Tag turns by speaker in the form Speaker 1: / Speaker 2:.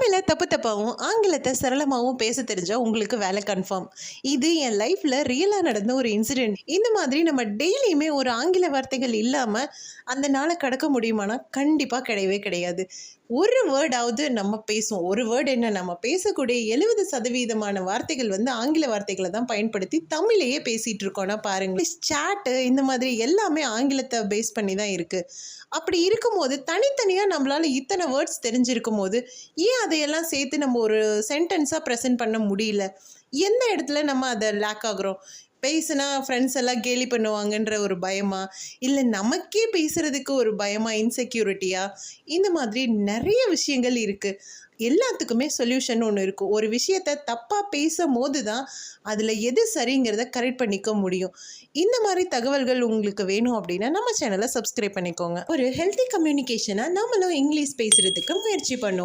Speaker 1: தமிழை தப்பு தப்பாகவும் ஆங்கிலத்தை சரளமாகவும் பேச தெரிஞ்சா உங்களுக்கு வேலை கன்ஃபார்ம். இது என் லைஃப்பில் ரியலாக நடந்த ஒரு இன்சிடெண்ட். இந்த மாதிரி நம்ம டெய்லியுமே ஒரு ஆங்கில வார்த்தைகள் இல்லாமல் அந்த நாளை கடக்க முடியுமானா கண்டிப்பாக கிடையவே கிடையாது. ஒரு வேர்டாவது நம்ம பேசுவோம். ஒரு வேர்டு என்ன, நம்ம பேசக்கூடிய 70% வார்த்தைகள் ஆங்கில வார்த்தைகளை தான் பயன்படுத்தி தமிழையே பேசிகிட்டு இருக்கோன்னா பாருங்கள். சாட்டு இந்த மாதிரி எல்லாமே ஆங்கிலத்தை பேஸ் பண்ணி தான் இருக்குது. அப்படி இருக்கும்போது தனித்தனியாக நம்மளால் இத்தனை வேர்ட்ஸ் தெரிஞ்சிருக்கும் போது ஏன் அதையெல்லாம் சேர்த்து நம்ம ஒரு சென்டென்ஸாக ப்ரெசென்ட் பண்ண முடியல? எந்த இடத்துல நம்ம அதை லேக் ஆகுறோம்? பேசுனா ஃப்ரெண்ட்ஸ் எல்லாம் கேலி பண்ணுவாங்கன்ற ஒரு பயமா, இல்லை நமக்கே பேசுகிறதுக்கு ஒரு பயமா, இன்செக்யூரிட்டியா? இந்த மாதிரி நிறைய விஷயங்கள் இருக்குது. எல்லாத்துக்குமே சொல்யூஷன் ஒன்று இருக்கும். ஒரு விஷயத்தை தப்பாக பேசும் போது தான் அதில் எது சரிங்கிறத கரெக்ட் பண்ணிக்க முடியும். இந்த மாதிரி தகவல்கள் உங்களுக்கு வேணும் அப்படின்னா நம்ம சேனலை சப்ஸ்கிரைப் பண்ணிக்கோங்க. ஒரு ஹெல்த்தி கம்யூனிகேஷனாக நம்மளும் இங்கிலீஷ் பேசுகிறதுக்கு முயற்சி பண்ணுவோம்.